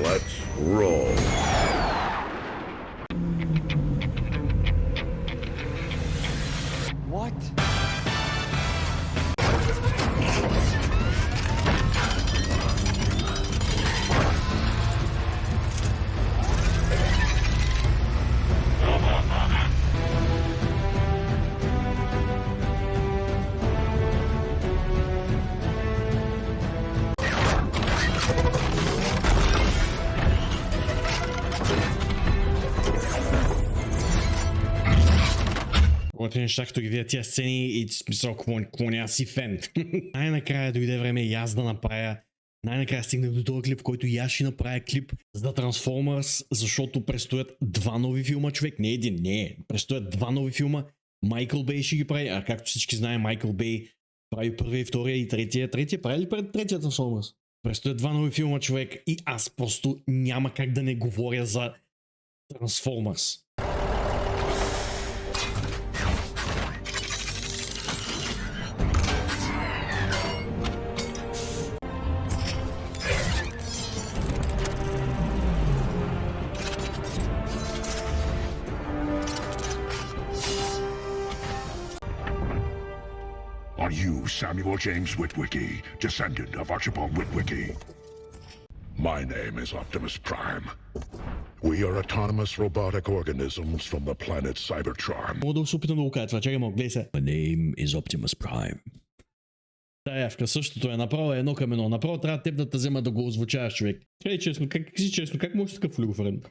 Let's roll. What? Когато неща, като ги видя тия сцени и смисъл, какво няма си фен. Най-накрая дойде време и аз да направя. Най-накрая стигнах до този клип, в който и аз ще направя клип за Transformers, защото предстоят два нови филма, човек. Не един, не. Предстоят два нови филма. Майкъл Бей ще ги прави, а както всички знаем, Майкъл Бей прави първия и втория и третия. Третия прави ли пред третия Transformers? Предстоят два нови филма, човек, и аз просто няма как да не говоря за Transformers. Are you Samuel James Witwicky, descendant of Archibald Witwicky? My name is Optimus Prime. We are autonomous robotic organisms from the planet Cybertron. Мога да се опитам да го кажа това, чакай малко, гледай се. My name is Optimus Prime. Тая явка същото е направо едно към едно. Направо трябва теб да те взема да го озвучаваш, човек. Кажи честно, как може такъв флюгофрен?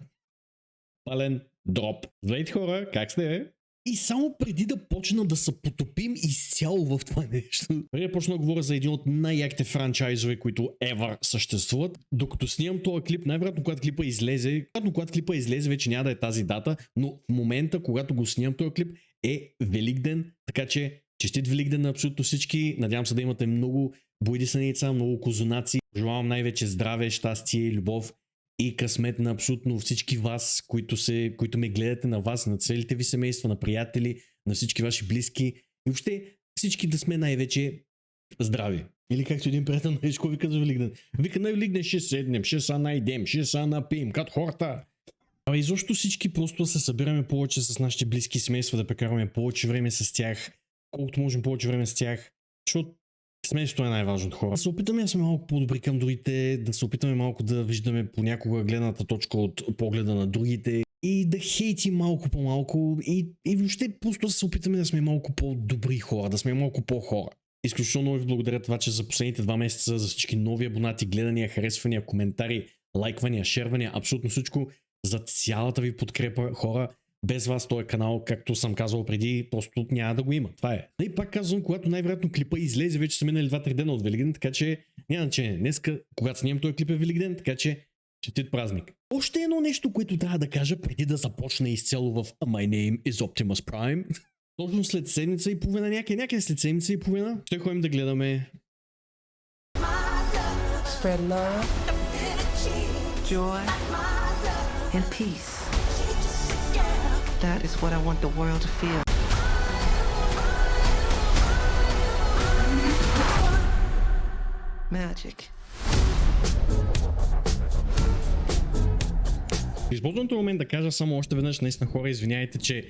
Пален дроп. Здравейте хора, как сте, бе? И само преди да почна да се потопим изцяло в това нещо, преди да почна да говоря за един от най-яките франчайзове, които ever съществуват, докато снимам този клип, най-вероятно когато клипа излезе, вече няма да е тази дата, но в момента, когато го снимам този клип, е Великден, така че честит Великден на абсолютно всички, надявам се да имате много бойдисани яйца, много козунаци, желавам най-вече здраве, щастие, любов и късмет на абсолютно всички вас, които ме гледате, на вас, на целите ви семейства, на приятели, на всички ваши близки и въобще всички да сме най-вече здрави. Или както един приятел на Ешко вика за Великден. Вика на Великден ще седнем, ще се найдем, ще се напием, като хората. А изобщо всички просто да се събираме повече с нашите близки семейства, да прекарваме повече време с тях, колкото можем повече време с тях, защото семейството е най-важното, хора. Да се опитаме да сме малко по-добри към другите, да се опитаме малко да виждаме понякога гледната точка от погледа на другите и да хейтим малко по-малко и въобще просто да се опитаме да сме малко по-добри хора, да сме малко по-хора. Изключително ви благодаря това, че за последните 2 месеца за всички нови абонати, гледания, харесвания, коментари, лайквания, шервания, абсолютно всичко, за цялата ви подкрепа, хора. Без вас този канал, както съм казвал преди, просто няма да го има. Това е. И пак казвам, когато най-вероятно клипа излезе, вече са минали 2-3 дена от Великден, така че няма значение. Днеска, когато снимам този клип е Великден, така че честит празник. Още едно нещо, което трябва да кажа преди да започна изцяло в My Name is Optimus Prime. Точно след седмица и половина, някъде след седмица и половина, ще ходим да гледаме Spread love, joy, and peace. That is what I want the world to feel. Magic. Използвам този момент да кажа само още веднъж, наистина хора, извиняйте, че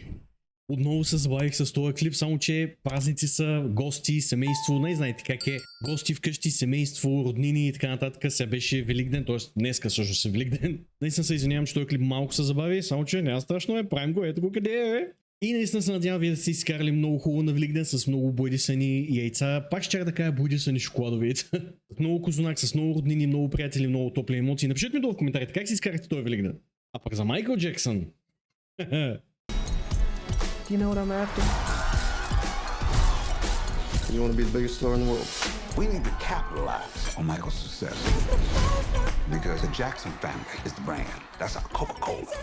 отново се забавих с този клип, само че празници са, гости, семейство, не знаете как е, гости вкъщи, семейство, роднини и така нататък. Сега беше Великден, т.е. днеска също е Великден. Наистина се извинявам, че този клип малко се забави, само че няма страшно, правим го, ето го къде е. И наистина се надявам вие да сте изкарали много хубаво на Великден с много бойдисани яйца. Пак ще да кажа бойдисани шоколадови яйца. С много козунак, с много роднини, много приятели, много топли емоции. Напишете ми долу в коментарите как си изкарахте този Великден. А пък за Майкъл Джексън. You know what I'm after? You want to be the biggest star in the world? We need to capitalize on Michael's success because the Jackson family is the brand. That's our Coca-Cola.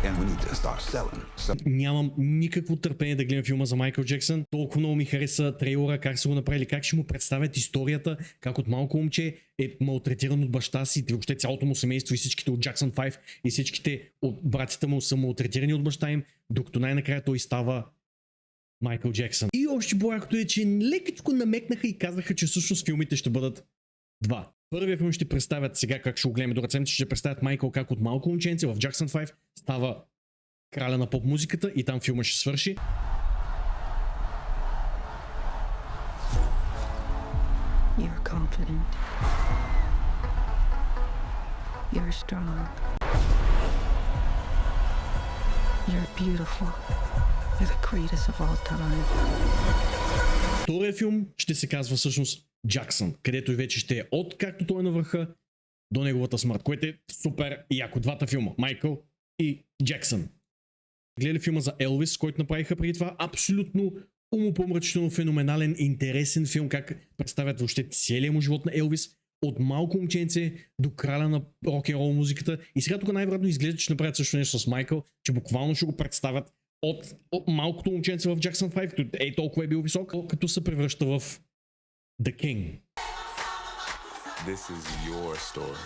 And we need to start selling. Нямам никакво търпение да гледам филма за Майкъл Джексън. Толкова много ми хареса трейлера, как са го направили, как ще му представят историята, как от малко момче е малтретиран от баща си, и въобще цялото му семейство и всичките от Jackson 5 и всичките от братите му са малтретирани от баща им, докато най-накрая той става Майкъл Джексън. И още по-якото е, че лекичко намекнаха и казаха, че всъщност филмите ще бъдат два. Първия филм ще представят сега, как ще го гледаме до ръцемци, ще представят Майкъл как от малко момченце в Jackson 5 става краля на поп музиката и там филма ще свърши. You're confident. You're strong. You're beautiful. You're the greatest of all time. Втория филм ще се казва всъщност Джаксън, където и вече ще е от както той е на върха до неговата смърт, което е супер яко. Двата филма, Майкъл и Джаксън. Гледали филма за Елвис, който направиха преди това? Абсолютно умопомрачително феноменален, интересен филм, как представят въобще целият му живот на Елвис, от малко момченце до краля на рок-н-рол музиката. И сега тук най-вероятно изглежда, че направят също нещо с Майкъл, че буквално ще го представят от малкото момченце в Jackson 5, като толкова е бил висок, като се превръща в The King. This is your story.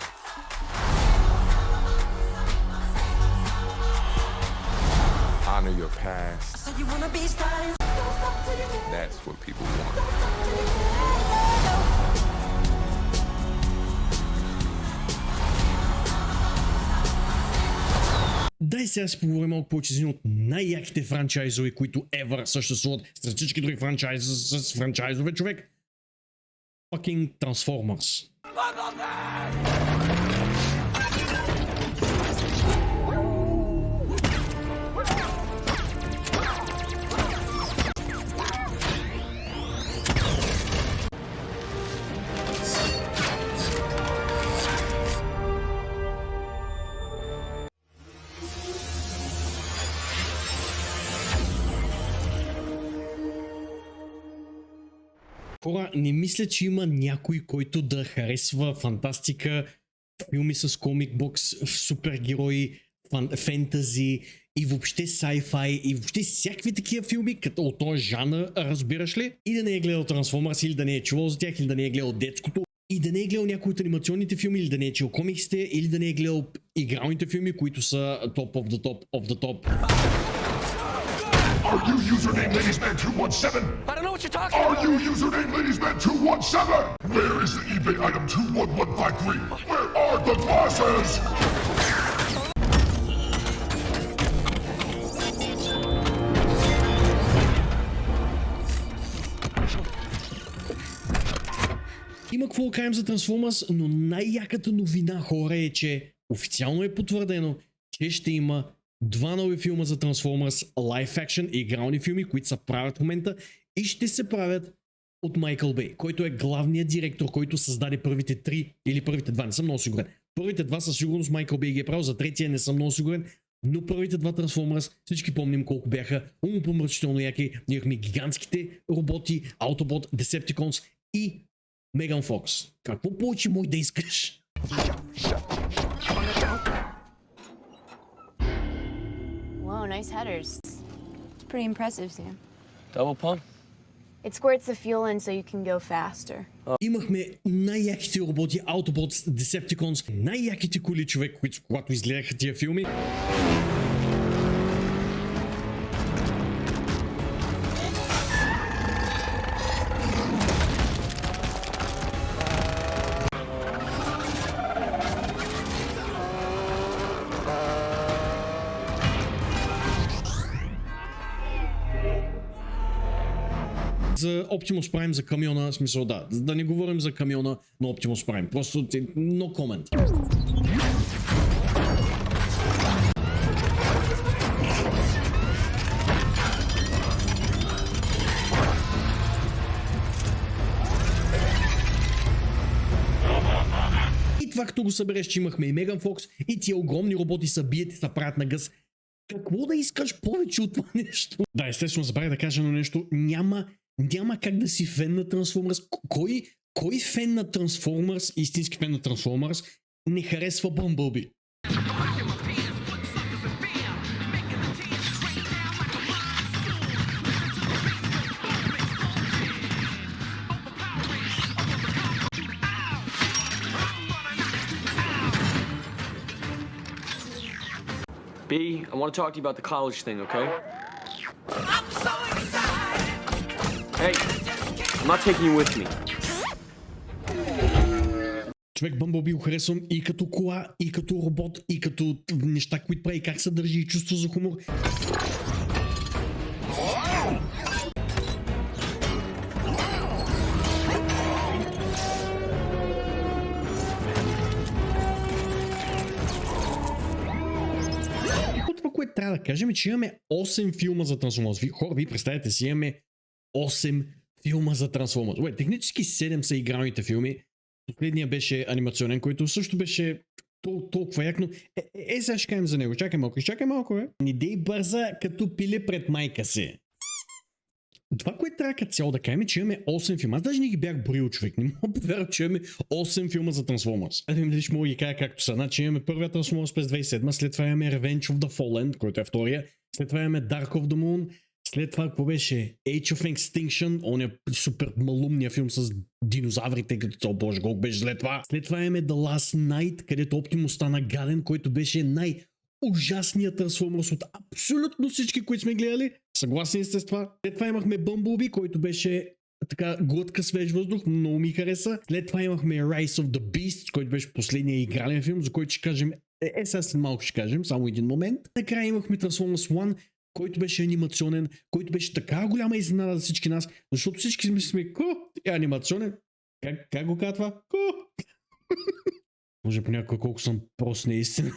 Honor your past. That's what people want. Дай сега си поговорим малко повече за един от най-яките франчайзове, които ever съществуват сред всички други франчайзове, човек. Fucking Transformers. Хора, не мисля, че има някой, който да харесва фантастика, филми с комик бокс, супергерои, фентази и въобще sci-fi и въобще всякакви такива филми, като от този жанр, разбираш ли? И да не е гледал Transformers, или да не е чувал за тях, или да не е гледал детското, и да не е гледал някои от анимационните филми, или да не е чел комиксите, или да не е гледал игралните филми, които са top of the top of the top. Are you username Ladiesman217? I don't know what you're talking Are about. you username Ladiesman217? Where is the eBay item 21153? Where are the glasses? Има какво да кажем за Transformers, но най-яката новина, хора, е, че официално е потвърдено, че ще има два нови филма за Transformers, live action игрални филми, които се правят в момента и ще се правят от Майкъл Бей, който е главният директор, който създаде първите три или първите два, не съм много сигурен. Първите два със сигурност Майкъл Бей ги е правил, за третия не съм много сигурен, но първите два Transformers, всички помним колко бяха умопомрачително яки. Имахме гигантските роботи, Autobot, Decepticons и Меган Фокс. Какво повече мой да искаш? Whoa, nice headers. It's pretty impressive, Sam. Double pump? It squirts the fuel in so you can go faster. Имахме най-яките роботи, Autobots, Decepticons, най-яките коли, човек, които когато изгледаха тия филми. За Optimus Prime, за камиона, в смисъл да не говорим за камиона на Optimus Prime, просто no comment. И това като го събереш, че имахме и Меган Фокс и тия огромни роботи са бият и са правят на гъс. Какво да искаш повече от това нещо? Да, естествено, забравя да кажа едно нещо. Няма как да си фен на Transformers. Кой фен на Transformers, истински фен на Transformers, не харесва Bumblebee? B, I want to talk to you about the college thing, okay? I'm so excited! Hey, I'm not taking you with me. Човек, Бъмбълби го харесвам и като кола, и като робот, и като неща, които прави, как се държи и чувство за хумор. Това, което трябва да кажем е, че имаме 8 филма за Трансформърс. Хора, ви представете си, имаме 8 филма за Трансформърс. Технически 7 са игралните филми. Последният беше анимационен, който също беше толкова як, но сега ще кажем за него. Чакай малко, бе. Не дей бърза, като пиле пред майка си. Това, което трябва като цяло да кажем е, че имаме 8 филма. Аз даже не ги бях броил, човек. Не мога повярвам, че имаме 8 филма за Трансформърс. Да видим дали ще мога да ги кажа както са. Значи имаме първият Трансформърс през 2007, след това имаме Revenge of the Fallen, който е втория, след това имаме Dark of the Moon, след това какво беше? Age of Extinction, он е супер малумния филм с динозаврите, като боже, колко беше след това. След това имаме The Last Night, където Оптимус стана гаден, който беше най-ужасният Трансформърс от абсолютно всички, които сме гледали. Съгласни сте с това? След това имахме Bumblebee, който беше така глътка свеж въздух, много ми хареса. След това имахме Rise of the Beast, който беше последния игрален филм, за който ще кажем, сега след малко ще кажем, само един момент. Накрая имахме Transformers 1, който беше анимационен, който беше така голяма изненада за всички нас, защото всички сме е анимационен. Как го казва това? Може понякога колко съм прост наистина.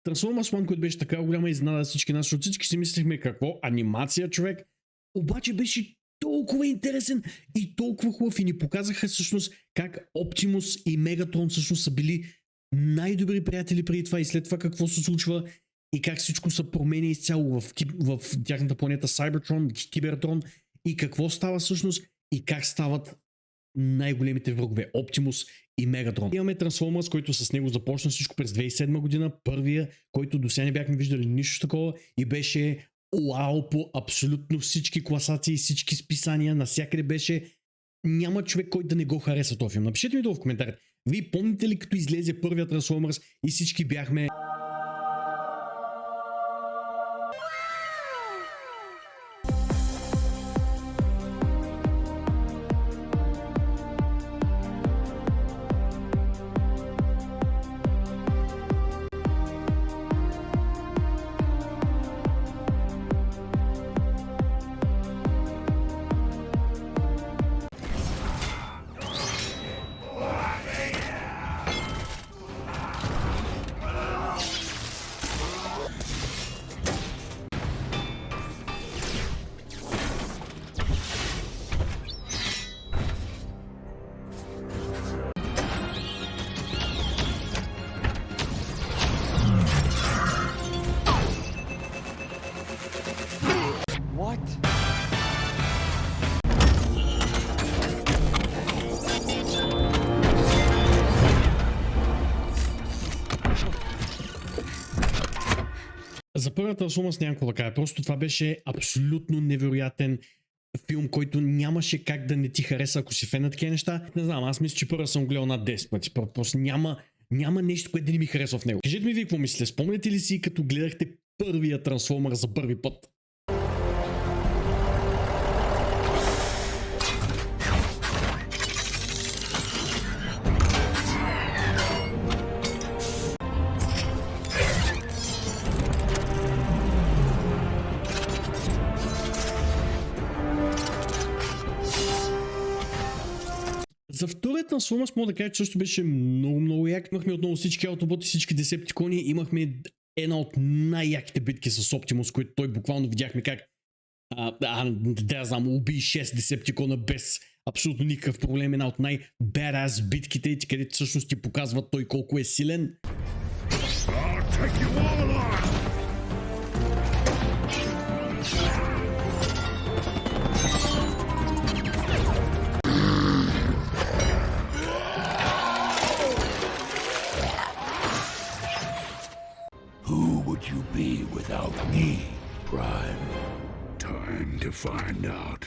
Transformers 1, който беше така голяма изненада за всички нас, защото всички си мислихме какво? Анимация, човек. Обаче беше толкова интересен и толкова хубав и ни показаха всъщност как Оптимус и Мегатрон всъщност са били най-добри приятели преди това и след това какво се случва и как всичко се променя изцяло в тяхната планета Cybertron, Кибертрон и какво става всъщност и как стават най-големите врагове Оптимус и Мегатрон. Имаме Трансформърс, който с него започна всичко през 2007 година, първия, който до сега не бяхме виждали нищо такова и беше уау по абсолютно всички класации, всички списания, навсякъде беше. Няма човек, който да не го хареса този филм. Напишете ми долу в коментарите. Вие помните ли като излезе първият Трансформърс и всички бяхме... За първата Трансформърс няма какво да кажа. Просто това беше абсолютно невероятен филм, който нямаше как да не ти хареса, ако си фен на такива неща. Не знам, аз мисля, че първа съм гледал над 10 пъти. Просто няма нещо, което да не ми харесва в него. Кажете ми вие какво мислите. Спомняте ли си, като гледахте първия Трансформър за първи път? За вторият Трансформърс мога да кажа, че също беше много як. Имахме отново всички аутоботи, всички десептикони. Имахме една от най-яките битки с Оптимус, които той буквално видяхме как уби 6 десептикона без абсолютно никакъв проблем. Една от най-бераз битките, където всъщност ти показва той колко е силен. Who would you be without me, Prime? Time to find out.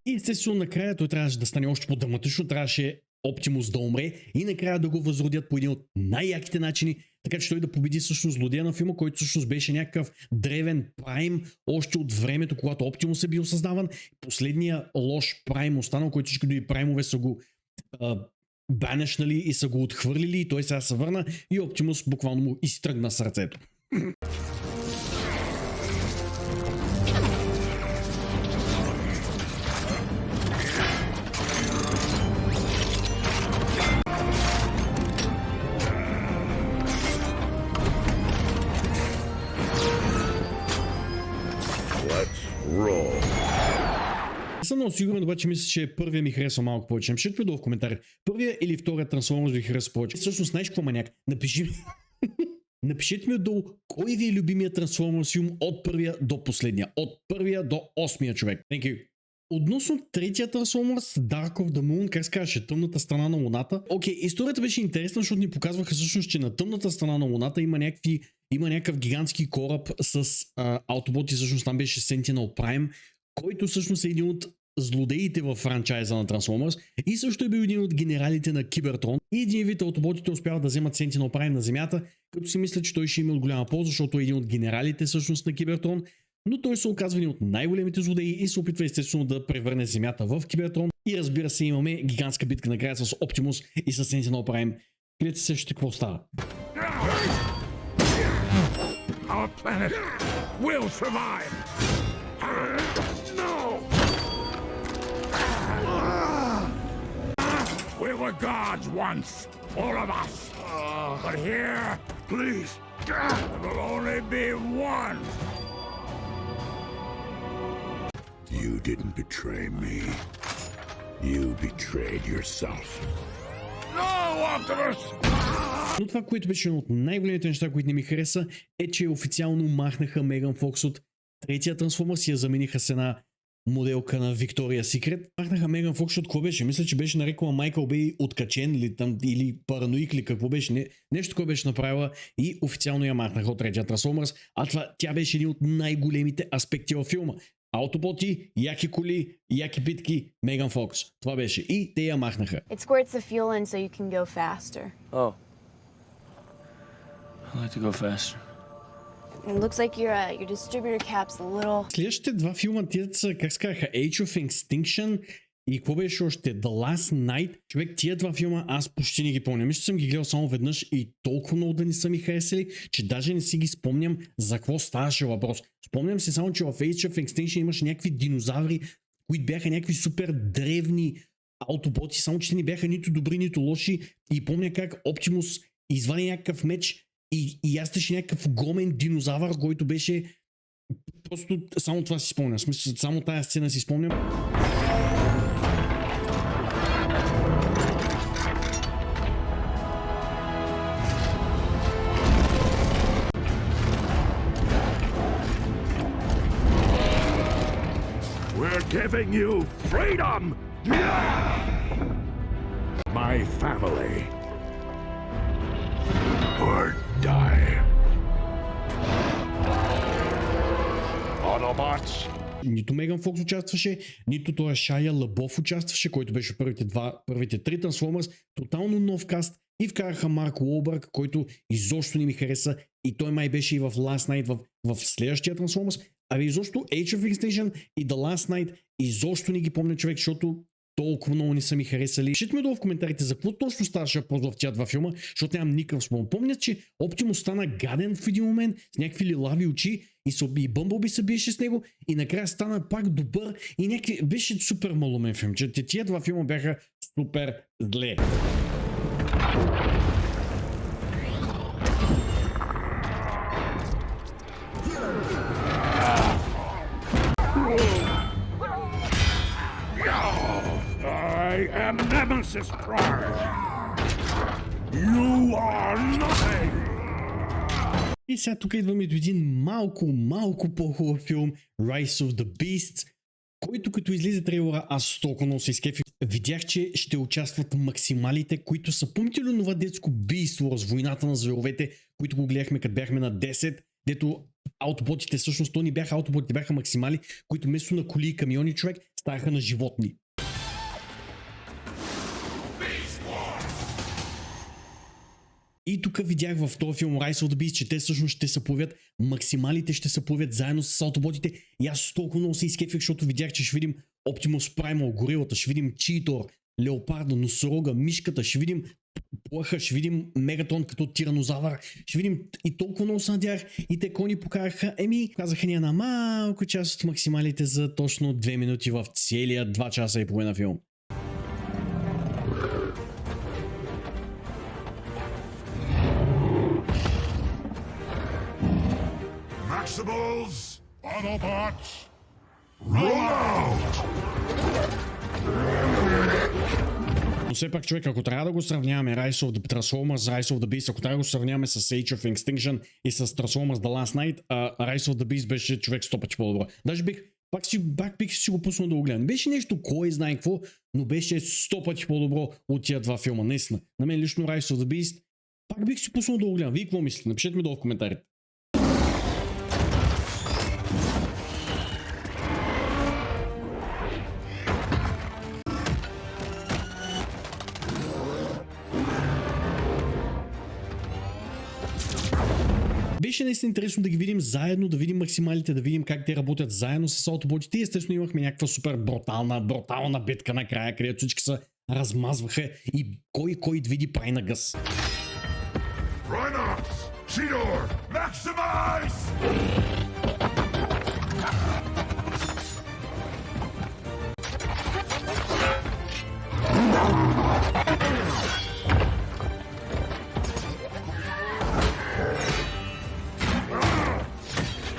И естествено накрая той трябваше да стане още по-драматично, трябваше Оптимус да умре и накрая да го възродят по един от най-яките начини, така че той да победи всъщност злодея на филма, който всъщност беше някакъв древен прайм още от времето, когато Оптимус е бил създаван. Последния лош прайм останал, който всички други праймове са го банешнали и са го отхвърлили и той сега се върна и Оптимус буквално му изтръгна сърцето. Не съм много сигурен, обаче мисля, че първия ми харесва малко повече. Напишете ми долу в коментарите. Първия или втория Трансформърс ви харесва повече. Всъщност, знаеш какво, маняк? Напишете ми отдолу кой ви е любимият Трансформърс филм от първия до последния. От първия до 8-я човек. Thank you. Относно третия Трансформърс, Dark of the Moon, как се казваше, тъмната страна на Луната. Окей, историята беше интересна, защото ни показваха всъщност, че на тъмната страна на Луната има някакъв гигантски кораб с аутоботи, всъщност там беше Sentinel Prime, който всъщност е един от злодеите в франчайза на Transformers и също е бил един от генералите на Кибертрон и един вид аутоботите успяват да вземат Sentinel Prime на Земята, като си мисля, че той ще има от голяма полза, защото е един от генералите всъщност на Кибертрон, но той се оказва един от най-големите злодеи и се опитва естествено да превърне Земята в Кибертрон и разбира се имаме гигантска битка накрая с Оптимус и с Sentinel Prime, където се сещате какво става. Our planet will survive. No! We were gods once, all of us. But here, please, there will only be one. You didn't betray me. You betrayed yourself. No, Optimus! Но това, което беше едно от най-големите неща, които не ми хареса, е, че официално махнаха Меган Фокс от третия Трансформърс и я замениха с една моделка на Victoria's Secret. Махнаха Меган Фокс от какво беше? Мисля, че беше нарекла Майкъл Бей откачен или параноик или какво беше. Нещо такова беше направила и официално я махнаха от третия Трансформърс. А това тя беше един от най-големите аспекти във филма. Аутоботи, яки коли, яки битки, Меган Фокс. Това беше. И те я махнаха. It squirts the fuel in so you can go faster. Oh. I like to go faster. It looks like your distributor cap's a little... Следващите два филма, тия са, как се казаха, Age of Extinction и какво беше още? The Last Night. Човек, тия два филма аз почти не ги помня. Мисля, че съм ги гледал само веднъж и толкова много да не са ми харесали, че даже не си ги спомням за какво ставаше въпрос. Спомням се само, че в Age of Extinction имаше някакви динозаври, които бяха някакви супер древни аутоботи, само че те не бяха нито добри, нито лоши. И помня как Оптимус извади някакъв меч и ястеше някакъв огромен динозавър, който беше... Просто само това си спомням. В смисъл, само тая сцена си спомням. We're giving you freedom! My family. Or die. Autobots. Нито Меган Фокс участваше, нито той Шая Лабов участваше, който беше първите три Трансформърс, тотално нов каст и вкараха Марк Уолбърг, който изобщо не ми хареса и той май беше и в Last Night в следващия Трансформърс, абе изобщо Age of Extinction и The Last Night изобщо не ги помня човек, защото толкова много не са ми харесали. Пишете ми долу в коментарите за какво точно ставаше въпрос в тия два филма, защото нямам никакъв спомен. Помня, че Оптимус стана гаден в един момент с някакви лилави очи и Бъмбълби се биеше с него и накрая стана пак добър и беше супер малумен филм. Че тия два филма бяха супер зле. I am Nemesis Prime. You are nothing. И сега тук идваме до един малко по-хубав филм, Rise of the Beasts, който като излезе трейлера аз толкова много се изкефих. Видях, че ще участват максималите, които са, помните ли това детско Beast Wars, войната на зверовете, които го гледахме като бяхме на 10, дето аутоботите, всъщност то не бяха аутоботи, бяха максимали, които вместо на коли и камиони човек ставаха на животни. И тук видях в този филм Rise of the Beast, че те всъщност ще се появят, максималите ще се появят заедно с аутоботите. И аз толкова много се изкефих, защото видях, че ще видим Optimus Primal, горилата, ще видим Читор, Леопарда, носорога, мишката, ще видим плъха, ще видим Мегатрон като тиранозавър, ще видим и толкова много се надях и те кони показаха ни една малко част от максималите за точно 2 минути в целия 2 часа и половина филм. Maximals, Autobots, roll out! Но все пак, човек, ако трябва да го сравняваме Rise of the Transformers, Rise of the Beast, ако трябва да го сравняваме с Age of Extinction и с Transformers The Last Night, Rise of the Beast беше човек 100 пъти по-добро. Даже бих си го пуснал да го гледам. Беше нещо, кой знае какво, но беше 100 пъти по-добро от тия два филма. Наистина. На мен лично Rise of the Beast пак бих си пуснал да го гледам. Вие какво мислите? Напишете ми долу в коментарите. Беше наистина интересно да ги видим заедно, да видим максималите, да видим как те работят заедно с аутоботите. Естествено имахме някаква супер брутална битка накрая, където всички се размазваха и кой види прави на гъс. Rhinox, Cheetor, maximize!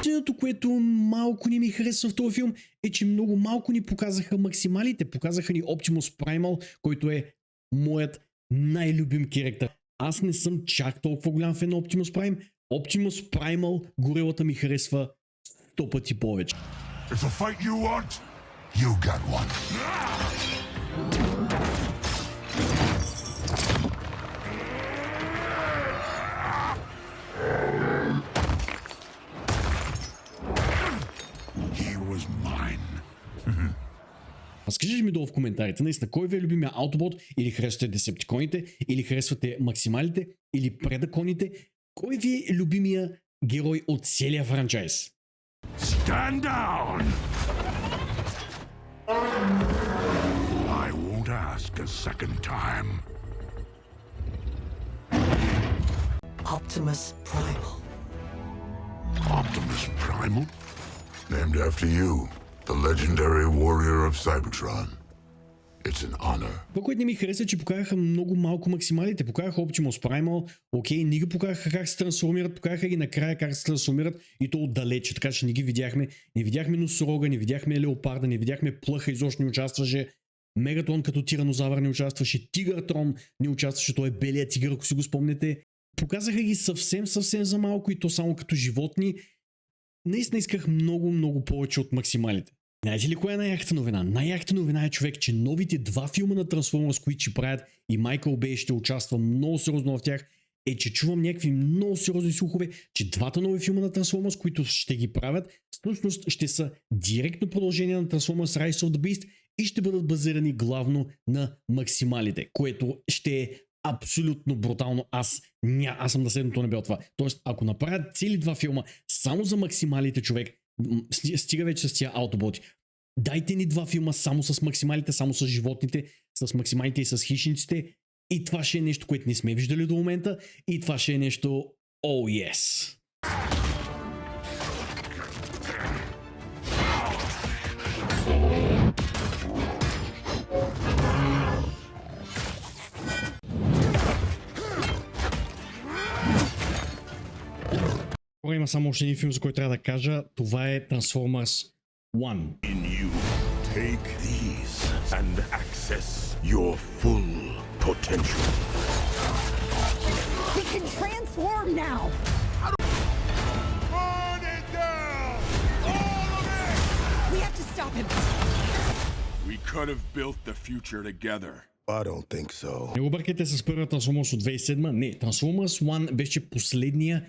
Единственото, което малко не ми харесва в този филм е, че много малко ни показаха максималите. Показаха ни Optimus Primal, който е моят най-любим характер. Аз не съм чак толкова голям фен на Optimus Prime. Optimus Primal, горилата ми харесва 100 пъти повече. It's a fight you want? You got one. He was mine. Разкажете ми долу в коментарите, наистина, кой ви е любимия аутобот, или харесвате десептиконите, или харесвате максималите, или предаконите, кой ви е любимия герой от целия франчайз? Stand down! I won't ask a second time. Optimus Primal. Optimus Primal? Named after you, the legendary warrior of Cybertron. It's an honor. Това, което не ми хареса, че показаха много малко максималите. Показаха Optimus Primal, окей, не ги показаха как се трансформират, показаха ги накрая как се трансформират и то отдалече, така че не ги видяхме. Не видяхме носорога, не видяхме леопарда, не видяхме плъха, изобщо не участваше. Мегатрон като тиранозавър не участваше, Тигъртрон не участваше, той е белият тигър, ако си го спомнете. Показаха ги съвсем за малко и то само като животни. Наистина исках много повече от максималите. Знаете ли коя е най-яката новина? Най-яката новина е, човек, че новите два филма на Transformers, които ще правят и Майкъл Бей ще участва много сериозно в тях, е, че чувам някакви много сериозни слухове, че двата нови филма на Transformers, които ще ги правят, всъщност ще са директно продължение на Transformers Rise of the Beast и ще бъдат базирани главно на максималите, което ще е абсолютно брутално. Аз съм на следното небе от това. Тоест, ако направят цели два филма само за максималите, човек, стига вече с тия аутоботи. Дайте ни два филма само с максималите, само с животните, с максималите и с хищниците. И това ще е нещо, което не сме виждали до момента. И това ще е нещо oh yes. Има само още един филм, за който трябва да кажа. Това е Transformers 1. In you, take these and access your full potential. We can transform now! Burn it down! All of it! We have to stop him! We could have built the future together. I don't think so. Не го бъркайте с първия Transformers от 2007. Не, Transformers 1 беше последния.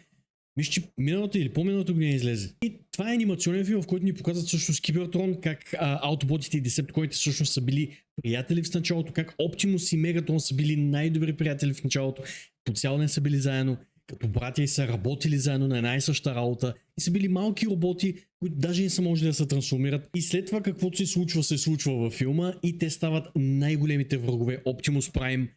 Мисля, че миналата или по-миналата година излезе. И Това е анимационен филм, в който ни показват всъщност Кибертрон, как аутоботите и десептиконите всъщност са били приятели в началото, как Оптимус и Мегатрон са били най-добри приятели в началото, по цял ден са били заедно, като братя и са работили заедно на една и съща работа и са били малки роботи, които даже не са можели да се трансформират. И след това каквото се случва във филма и те стават най-големите врагове Оптимус Прайм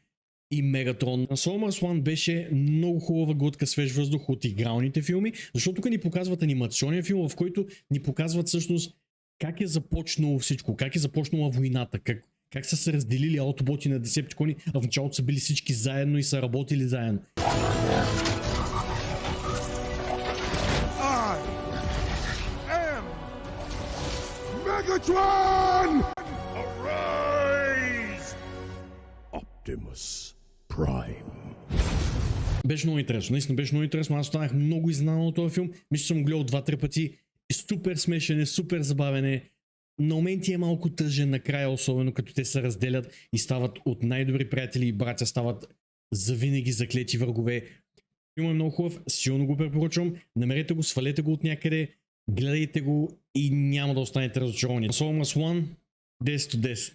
и Мегатрон. Transformers 1 беше много хубава глътка свеж въздух от игралните филми, защото тук ни показват анимационен филм, в който ни показват всъщност как е започнало всичко, как е започнала войната, как са се разделили аутоботи на десептикони, а в началото са били всички заедно и са работили заедно. Megatron! Arise! Optimus Prime. Беше много интересно, наистина беше много интересно, аз останах много изненадан от този филм, мисля, че съм го гледал 2-3 пъти, супер смешен е, супер забавен е, на моменти е малко тъжен накрая, особено като те се разделят и стават от най-добри приятели и братя, стават завинаги заклети врагове. Филмът е много хубав, силно го препоръчвам, намерете го, свалете го от някъде, гледайте го и няма да останете разочаровани. Transformers 1, 10 от 10.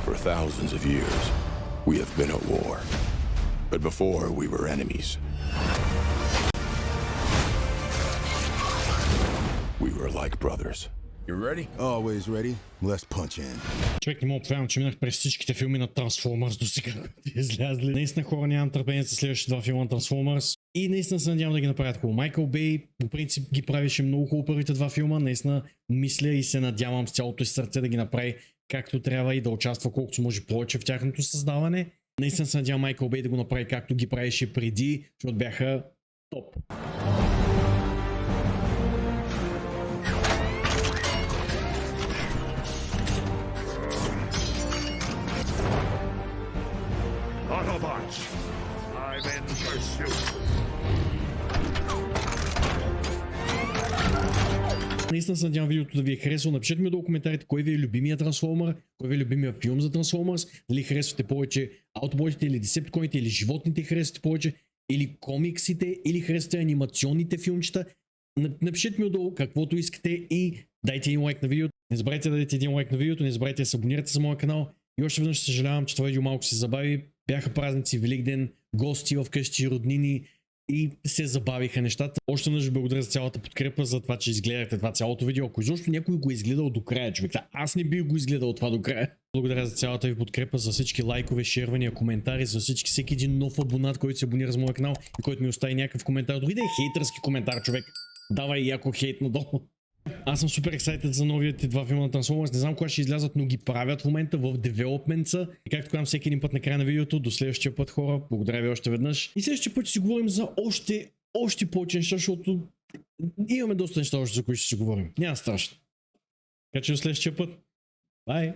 For thousands of years, we have been at war. But before, we were enemies. We were like brothers. You ready? Always ready. Let's punch in. Човек, не мога повярвам, че минах през всичките филми на Transformers до сега, които излязли. Наистина хора, нямам търпение за следващите два филма на Transformers. И наистина се надявам да ги направят хубаво. Майкъл Бей по принцип ги правеше много хубаво първите два филма. Наистина мисля и се надявам с цялото си сърце да ги направи както трябва и да участва колкото може повече в тяхното създаване. Наистина се надявам Майкъл Бей да го направи както ги правеше преди, защото бяха топ. Autobots, I'm in pursuit. Наистина се надявам видеото да ви е харесало. Напишете ми долу коментарите кой ви е любимия трансформер, кой ви е любимия филм за Transformers, дали харесвате повече аутоботите или десептиконите, или животните харесвате повече, или комиксите, или харесвате анимационните филмчета. Напишете ми отдолу каквото искате и дайте един лайк на видеото. Не забравяйте да дадете един лайк на видеото, не забравяйте да се абонирате за моя канал. И още веднъж съжалявам, че това видео малко се забави. Бяха празници, Великден, гости вкъщи, роднини и се забавиха нещата. Още веднъж благодаря за цялата подкрепа, за това, че изгледахте това цялото видео. Ако изобщо някой го е изгледал до края, човек, аз не бих го изгледал това до края. Благодаря за цялата ви подкрепа, за всички лайкове, шервания, коментари, за всеки един нов абонат, който се абонира за моя канал и който ми остави някакъв коментар. Дори да е хейтърски коментар, човек. Давай яко хейт надолу. Аз съм супер ексайтед за новите два филма на Transformers. Не знам кога ще излязат, но ги правят в момента в девелопмента. И както казвам всеки един път на края на видеото, до следващия път, хора. Благодаря ви още веднъж. И следващия път ще си говорим за още повече неща, защото имаме доста неща още, за които ще си говорим. Няма страшно. Така че до следващия път. Бай!